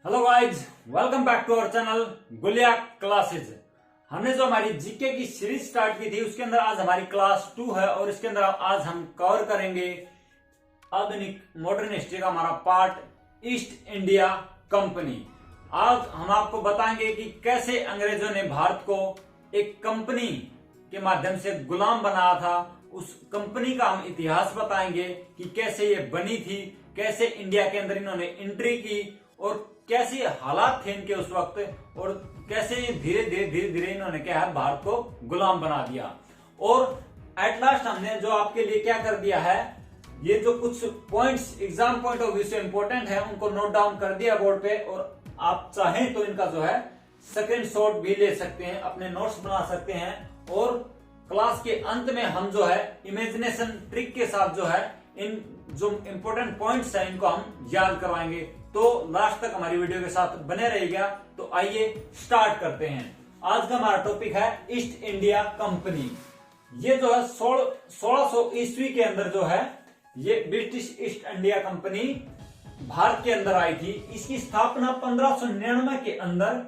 Hello guys, welcome back to our channel Gulia classes. हमने जो हमारी जीके की सीरीज स्टार्ट की थी उसके अंदर आज हमारी क्लास 2 है और इसके अंदर आज हम कवर करेंगे आधुनिक मॉडर्न हिस्ट्री का हमारा पार्ट ईस्ट इंडिया कंपनी। आज हम आपको बताएंगे कि कैसे अंग्रेजों ने भारत को एक कंपनी के माध्यम से गुलाम बनाया था। उस कंपनी का हम इतिहास बताएंगे कि कैसे ये बनी थी, कैसे इंडिया के अंदर इन्होंने एंट्री की और कैसे हालात थे इनके उस वक्त और कैसे धीरे धीरे इन्होंने क्या है भारत को गुलाम बना दिया। और एट लास्ट हमने जो आपके लिए क्या कर दिया है, ये जो कुछ points exam point of view से इंपॉर्टेंट है उनको नोट डाउन कर दिया बोर्ड पे, और आप चाहें तो इनका जो है स्क्रीनशॉट भी ले सकते हैं, अपने नोट्स बना सकते हैं। और क्लास के अंत में हम जो है इमेजिनेशन ट्रिक के साथ जो है इन जो इंपॉर्टेंट पॉइंट्स है इनको हम याद करवाएंगे। तो लास्ट तक हमारी वीडियो के साथ बने रहिएगा। तो आइए स्टार्ट करते हैं। आज का हमारा टॉपिक है ईस्ट इंडिया कंपनी। ये जो है 1600 ईस्वी के अंदर जो है ये British east India company Bharat के अंदर आई थी। इसकी स्थापना 1599 के अंदर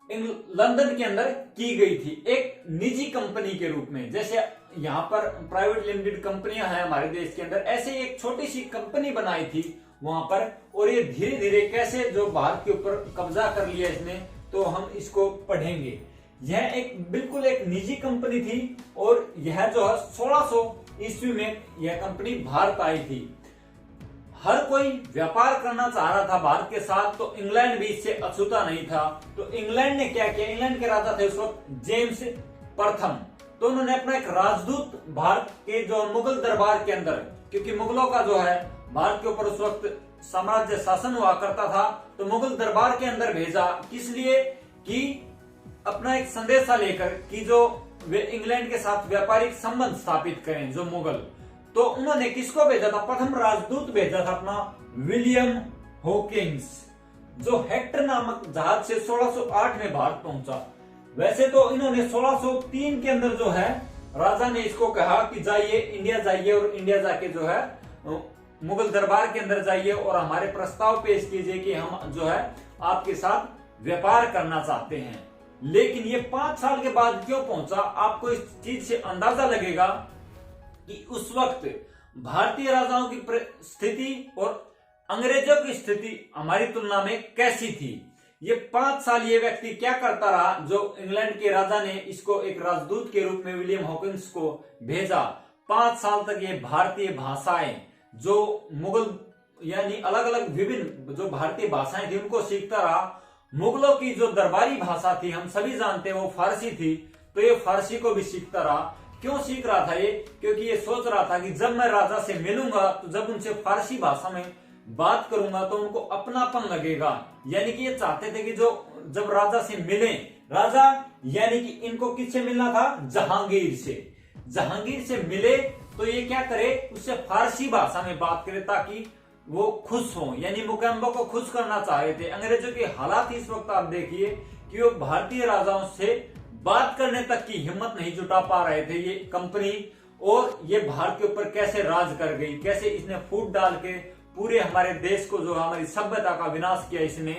लंदन के अंदर की गई थी, एक निजी कंपनी के रूप में। जैसे यहाँ पर प्राइवेट लिमिटेड कंपनियां हैं हमारे देश के अंदर, ऐसे एक छोटी सी कंपनी बनाई थी वहां पर। और ये धीरे धीरे कैसे जो भारत के ऊपर कब्जा कर लिया इसने, तो हम इसको पढ़ेंगे। यह एक बिल्कुल एक निजी कंपनी थी और यह जो है 1600 ईस्वी में यह कंपनी भारत आई थी। हर कोई व्यापार करना चाह रहा था भारत के साथ, तो इंग्लैंड भी इससे अछूता नहीं था। तो इंग्लैंड ने क्या किया, इंग्लैंड के राजा थे उस वक्त जेम्स प्रथम, तो उन्होंने अपना एक राजदूत भारत के जो मुगल दरबार के अंदर, क्योंकि मुगलों का जो है भारत के ऊपर उस वक्त साम्राज्य शासन हुआ करता था, तो मुगल दरबार के अंदर भेजा। किस लिए कि अपना एक संदेशा लेकर कि जो वे इंग्लैंड के साथ व्यापारिक संबंध स्थापित करें जो मुगल। तो उन्होंने किसको भेजा था, प्रथम राजदूत भेजा था अपना विलियम हॉकिंस, जो हेक्टर नामक जहाज से 1608 में भारत पहुंचा। वैसे तो इन्होंने 1603 के अंदर जो है राजा ने इसको कहा कि जाइए इंडिया जाइए और इंडिया जाके जो है मुगल दरबार के अंदर जाइए और हमारे प्रस्ताव पेश कीजिए कि हम जो है आपके साथ व्यापार करना चाहते हैं। लेकिन ये 5 साल के बाद क्यों पहुंचा, आपको इस चीज से अंदाजा लगेगा कि उस वक्त भारतीय राजाओं की स्थिति और अंग्रेजों की स्थिति हमारी तुलना में कैसी थी। ये 5 साल ये व्यक्ति क्या करता रहा, जो इंग्लैंड के राजा ने इसको एक राजदूत के रूप में विलियम हॉकिंस को भेजा। 5 साल तक ये भारतीय भाषाएं जो मुगल यानी अलग अलग विभिन्न जो भारतीय भाषाएं थी उनको सीखता रहा। मुगलों की जो दरबारी भाषा थी हम सभी जानते हैं वो फारसी थी, तो ये फारसी को भी सीखता रहा। क्यों सीख रहा था ये, क्योंकि ये सोच रहा था कि जब मैं राजा से मिलूंगा तो जब उनसे फारसी भाषा में बात करूंगा तो उनको अपनापन लगेगा। यानी कि ये चाहते थे कि जो जब राजा से मिले, राजा यानी कि इनको किससे मिलना था, जहांगीर से। जहांगीर से मिले तो ये क्या करे, उससे फारसी भाषा में बात करे ताकि वो खुश हो, यानी मुकम्बो को खुश करना चाह रहे थे। अंग्रेजों के हालात इस वक्त आप देखिए कि वो भारतीय राजाओं से बात करने तक की हिम्मत नहीं जुटा पा रहे थे ये कंपनी। और ये भारत के ऊपर कैसे राज कर गई, कैसे इसने फूट डाल के पूरे हमारे देश को जो हमारी सभ्यता का विनाश किया इसने।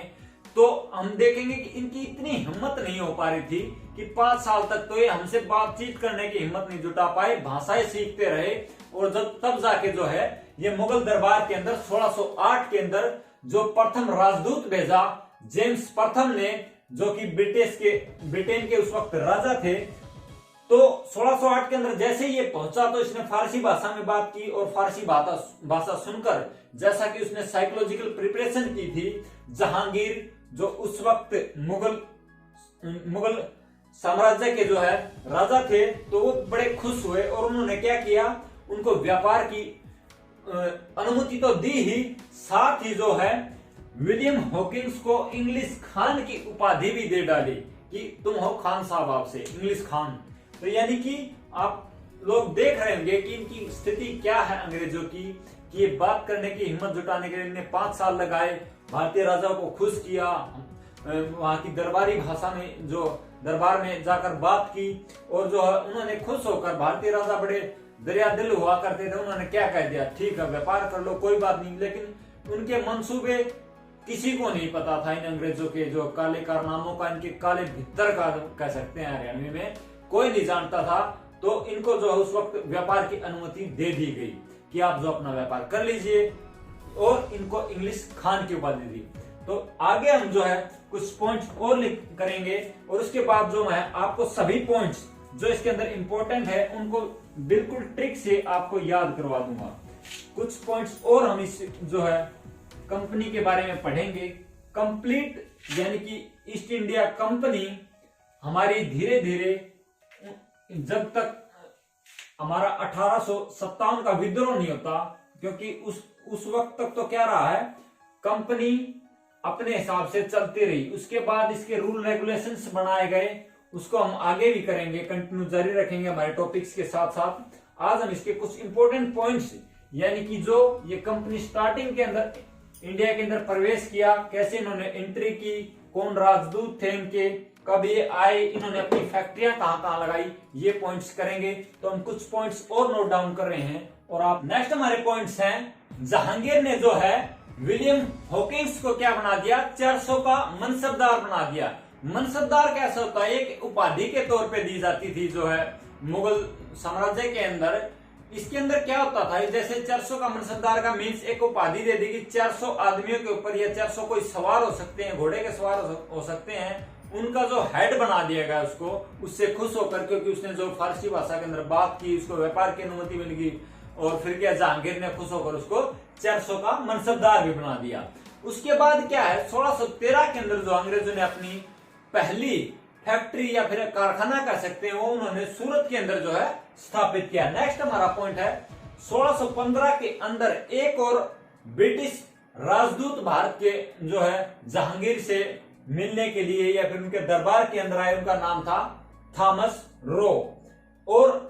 तो हम देखेंगे कि इनकी इतनी हिम्मत नहीं हो पा रही थी कि 5 साल तक तो ये हमसे बातचीत करने की हिम्मत नहीं जुटा पाए, भाषाएं सीखते रहे। और जब तब जाके जो है ये मुगल दरबार के अंदर 1608 के अंदर जो प्रथम राजदूत भेजा जेम्स प्रथम ने, जो कि ब्रिटेन के उस वक्त राजा थे, तो 1608 के अंदर जैसे ही ये पहुंचा तो इसने फारसी भाषा में बात की। और फारसी भाषा सुनकर जैसा कि उसने साइकोलॉजिकल प्रिपरेशन की थी, जहांगीर जो उस वक्त मुगल साम्राज्य के जो है राजा थे, तो वो बड़े खुश हुए और उन्होंने क्या किया, उनको व्यापार की अनुमति तो दी ही, साथ ही जो है विलियम हॉकिंस को इंग्लिश खान की उपाधि भी दे डाली कि तुम हो खान साहब, आपसे इंग्लिश खान। तो यानी कि आप लोग देख रहे होंगे कि इनकी स्थिति क्या है अंग्रेजों की, कि ये बात करने की हिम्मत जुटाने के लिए इन्हें 5 साल लगाए, भारतीय राजाओं को खुश किया, वहां की दरबारी भाषा में जो दरबार में जाकर बात की। और जो है उन्होंने खुश होकर, भारतीय राजा बड़े दरिया दिल हुआ करते थे, उन्होंने क्या कह दिया, ठीक है व्यापार कर लो कोई बात नहीं। लेकिन उनके मंसूबे किसी को नहीं पता था इन अंग्रेजों के जो काले कारनामों का, इनके काले भित्तर का कह सकते हैं हरियाणवी में, कोई नहीं जानता था। तो इनको जो है उस वक्त व्यापार की अनुमति दे दी गई कि आप जो अपना व्यापार कर लीजिए, और इनको इंग्लिश खान की उपाधि दी। तो आगे हम जो है कुछ पॉइंट्स और लिख करेंगे, और उसके बाद जो मैं आपको सभी पॉइंट्स जो इसके अंदर इंपॉर्टेंट है उनको बिल्कुल ट्रिक से आपको याद करवा दूंगा। कुछ पॉइंट्स और हम इस जो है कंपनी के बारे में पढ़ेंगे। कंप्लीट यानी कि ईस्ट इंडिया कंपनी हमारी धीरे धीरे, जब तक हमारा 1857 का विद्रोह नहीं होता, क्योंकि उस वक्त तक तो क्या रहा है, कंपनी अपने हिसाब से चलती रही। उसके बाद इसके रूल रेगुलेशंस बनाए गए, उसको हम आगे भी करेंगे, कंटिन्यू जारी रखेंगे हमारे टॉपिक्स के साथ साथ। आज हम इसके कुछ इंपॉर्टेंट पॉइंट्स, यानी कि जो ये कंपनी स्टार्टिंग के अंदर इंडिया के अंदर प्रवेश किया, कैसे इन्होंने एंट्री की, कौन राजदूत थे इनके, कब ये आए, इन्होंने अपनी फैक्ट्रियां कहां कहां लगाई, ये पॉइंट्स करेंगे। तो हम कुछ पॉइंट्स और नोट डाउन कर रहे हैं। और आप नेक्स्ट हमारे पॉइंट्स हैं, जहांगीर ने जो है विलियम हॉकिंस को क्या बना दिया, 400 का मनसबदार बना दिया। मनसबदार कैसा होता है, एक उपाधि के तौर पे दी जाती थी जो है मुगल साम्राज्य के अंदर। इसके अंदर क्या होता था, जैसे 400 का मनसबदार का मीन्स एक उपाधि दे दी कि 400 आदमियों के ऊपर या 400 कोई सवार हो सकते हैं, घोड़े के सवार हो सकते हैं, उनका जो हेड बना दिया गया उसको, उससे खुश होकर, क्योंकि उसने जो फारसी भाषा के अंदर बात की, उसको व्यापार की अनुमति मिल गई, और फिर क्या जहांगीर ने खुश होकर उसको 400 का मनसबदार भी बना दिया। उसके बाद क्या है, 1613 के अंदर जो अंग्रेजों ने अपनी पहली फैक्ट्री या फिर कारखाना कह सकते हैं, वो उन्होंने सूरत के अंदर जो है स्थापित किया। नेक्स्ट हमारा पॉइंट है, 1615 के अंदर एक और ब्रिटिश राजदूत भारत के जो है जहांगीर से मिलने के लिए या फिर उनके दरबार के अंदर आए, उनका नाम था थॉमस रो। और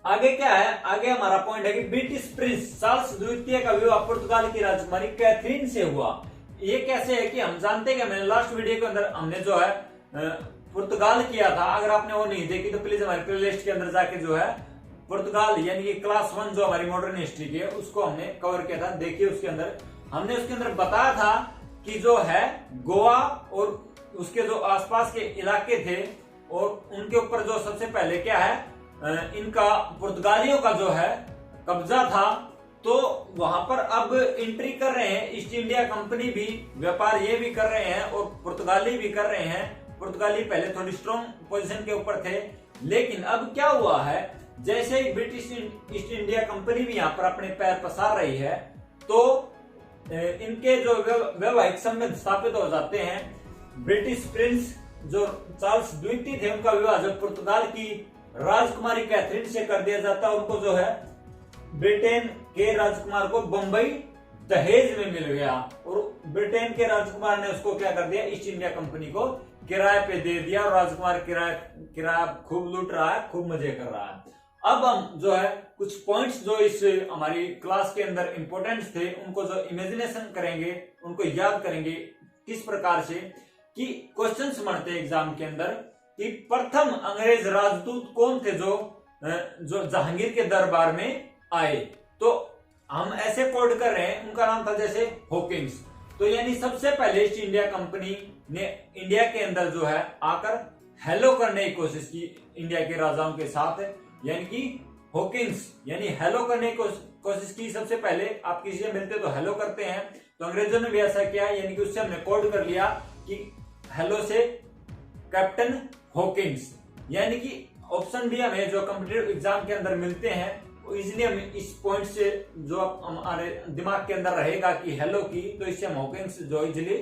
आगे क्या है, आगे हमारा पॉइंट है कि ब्रिटिश प्रिंस चार्ल्स द्वितीय का विवाह पुर्तगाल की राजकुमारी कैथरीन से हुआ। ये कैसे है कि हम जानते हैं कि मैंने लास्ट वीडियो के अंदर हमने जो है पुर्तगाल किया था, अगर आपने वो नहीं देखी तो प्लीज हमारे प्लेलिस्ट के अंदर जाके जो है पुर्तगाल यानी कि क्लास 1 जो हमारी मॉडर्न हिस्ट्री की है उसको हमने कवर किया था, देखिए उसके अंदर हमने उसके अंदर बताया था कि जो है गोवा और उसके जो आसपास के इलाके थे और उनके ऊपर जो सबसे पहले क्या है, इनका पुर्तगालियों का जो है कब्जा था। तो वहां पर अब एंट्री कर रहे हैं, ईस्ट इंडिया कंपनी भी व्यापार ये भी कर रहे हैं और पुर्तगाली भी कर रहे हैं। पुर्तगाली पहले थोड़ी स्ट्रॉन्ग पोजीशन के ऊपर थे, लेकिन अब क्या हुआ है, जैसे ही ब्रिटिश ईस्ट इंडिया कंपनी भी यहाँ पर अपने पैर पसार रही है, तो इनके जो वैवाहिक संबंध स्थापित हो जाते हैं। ब्रिटिश प्रिंस जो चार्ल्स द्वितीय थे, उनका विवाह जब पुर्तगाल की राजकुमारी कैथरीन से कर दिया जाता है, उनको जो है ब्रिटेन के राजकुमार को बंबई दहेज में मिल गया, और ब्रिटेन के राजकुमार ने उसको क्या कर दिया, ईस्ट इंडिया कंपनी को किराए पे दे दिया, और राजकुमार किराया खूब लूट रहा है, खूब मजे कर रहा है। अब हम जो है कुछ पॉइंट्स जो इस हमारी क्लास के अंदर इंपॉर्टेंट थे, उनको जो इमेजिनेशन करेंगे, उनको याद करेंगे किस प्रकार से कि क्वेश्चंस बनते हैं एग्जाम के अंदर कि प्रथम अंग्रेज राजदूत कौन थे जो जहांगीर के दरबार में आए। तो हम ऐसे कोड कर रहे हैं, उनका नाम था जैसे हॉकिंस। तो यानी सबसे पहले ईस्ट इंडिया कंपनी ने इंडिया के अंदर जो है आकर हेलो करने की कोशिश की इंडिया के राजाओं के साथ, यानी कि हॉकिंस यानी हेलो करने की कोशिश की। सबसे पहले आप किसी से मिलते तो हेलो करते हैं, तो अंग्रेजों ने भी ऐसा किया, यानी कि उससे हमने कोड कर लिया कि हेलो से कैप्टन हॉकिंस। यानी कि ऑप्शन भी हमें जो कॉम्पिटिटिव एग्जाम के अंदर मिलते हैं, इजिली हम इस पॉइंट से जो हमारे दिमाग के अंदर रहेगा कि हेलो की, तो इससे हम हॉकिंस जो इजिली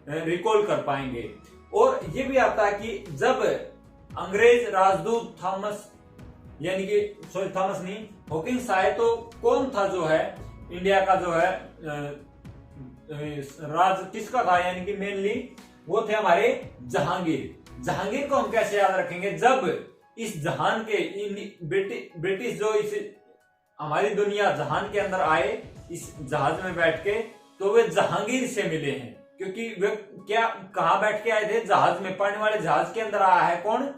रिकॉल कर पाएंगे। और ये भी आता है कि जब अंग्रेज राजदूत थॉमस यानी कि थॉमस नहीं हॉकिंस आए, तो कौन था जो है इंडिया का जो है राज किसका था, यानी कि मेनली वो थे हमारे जहांगीर। जहांगीर को हम कैसे याद रखेंगे, जब इस जहान के ब्रिटिश जो इस हमारी दुनिया जहान के अंदर आए इस जहाज में बैठ के, तो वे जहांगीर से मिले हैं, क्योंकि वे क्या कहां बैठ के आए थे, जहाज में, पानी वाले जहाज के अंदर आया है कौन,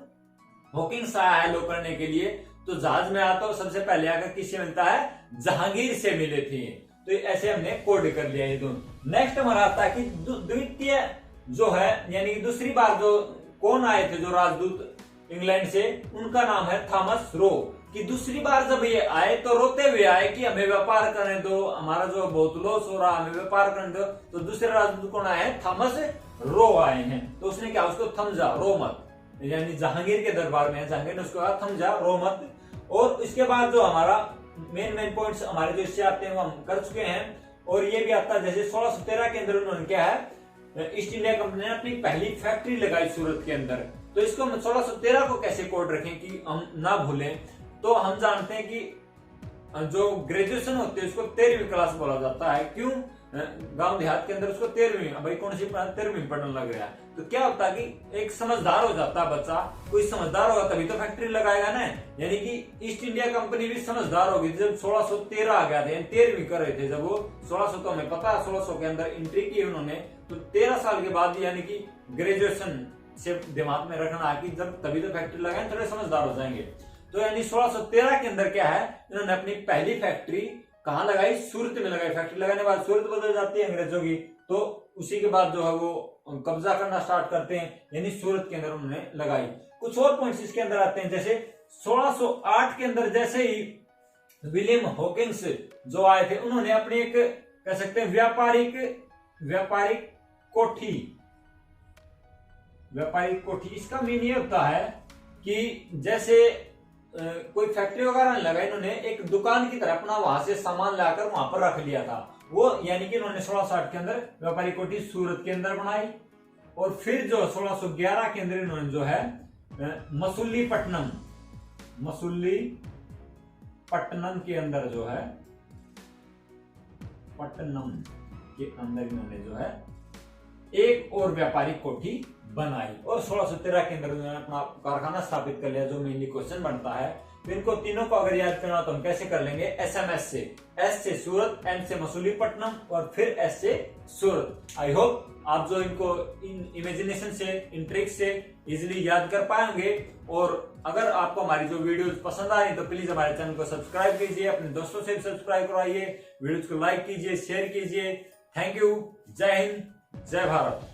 हॉकिंस आया है लो करने के लिए। तो जहाज में आता और सबसे पहले आकर किससे मिलता है, जहांगीर से मिले थे। तो ऐसे हमने कोड कर लिया ये दोनों। नेक्स्ट हमारा आता है कि द्वितीय जो है यानी कि दूसरी बार जो कौन आए थे जो राजदूत इंग्लैंड से, उनका नाम है थॉमस रो। कि दूसरी बार जब ये आए तो रोते हुए आए कि हमें व्यापार करने दो, हमारा जो बहुत लॉस हो रहा, हमें व्यापार करने दो। तो दूसरे राजदूत कौन आए हैं? थॉमस रो आए हैं। तो उसने क्या उसको थमजा, रो मत, यानी जहांगीर के दरबार में है, जहांगीर ने उसको कहा थमजा, रो मत। और इसके बाद जो हमारा मेन पॉइंट्स हमारे जो इससे आते हैं वो हम कर चुके हैं। और ये भी आता है जैसे 1613 के अंदर उन्होंने क्या है, ईस्ट इंडिया कंपनी ने अपनी पहली फैक्ट्री लगाई सूरत के अंदर। तो इसको हम 1613 को कैसे कोड रखें कि हम ना भूलें। तो हम जानते हैं कि जो ग्रेजुएशन होती है उसको 13वीं क्लास बोला जाता है। क्यों? गांव देहात के अंदर उसको 13वीं, भाई कौन सी 13वीं पढ़ने लग रहा है। तो क्या होता है कि एक समझदार हो जाता है बच्चा, कोई समझदार होगा तभी तो फैक्ट्री लगाएगा ना। यानी कि ईस्ट इंडिया कंपनी भी समझदार होगी। जब 1613 आ गया था, 13वीं कर रहे थे जब वो 1600 तो हमें पता है 1600 के अंदर एंट्री की उन्होंने, तो 13 साल के बाद यानी कि ग्रेजुएशन से दिमाग में रखना है कि जब तभी तो फैक्ट्री लगाए, थोड़े समझदार हो जाएंगे। तो यानी 1613 के अंदर क्या है, इन्होंने अपनी पहली फैक्ट्री कहाँ लगाई? सूरत में लगाई। फैक्ट्री लगाने के बाद सूरत बदल जाती है अंग्रेजों की, तो उसी के बाद जो है वो कब्जा करना स्टार्ट करते हैं, यानी सूरत के अंदर उन्होंने लगाई। कुछ और पॉइंट्स इसके अंदर आते हैं, जैसे 1608 के अंदर जैसे ही विलियम हॉकिंस जो आए थे, उन्होंने अपनी एक कह सकते हैं व्यापारिक कोठी। इसका मीन ये होता है कि जैसे कोई फैक्ट्री वगैरह नहीं लगा, इन्होंने एक दुकान की तरह अपना वहां से सामान लाकर वहां पर रख लिया था वो। यानी कि इन्होंने 1660 के अंदर व्यापारी कोठी सूरत के अंदर बनाई। और फिर जो 1611 के अंदर इन्होंने जो है मसूलीपट्टनम के अंदर जो है पट्टनम के अंदर इन्होंने जो है एक और व्यापारिक कोठी बनाई। और 1613 के अंदर उन्होंने अपना कारखाना स्थापित कर लिया। जो मेनली क्वेश्चन बनता है, तो इनको तीनों को अगर याद करना तो हम कैसे कर लेंगे? SMS से, S से सूरत, N से मसूलीपट्टनम और फिर S से सूरत। आई होप आप जो इनको इन इमेजिनेशन से, इन ट्रिक से इजिली याद कर पाएंगे। और अगर आपको हमारी जो वीडियोस पसंद आ रही तो प्लीज हमारे चैनल को सब्सक्राइब कीजिए, अपने दोस्तों से भी सब्सक्राइब करवाइए, वीडियोस को लाइक कीजिए, शेयर कीजिए। Thank you. जय हिंद, जय भारत।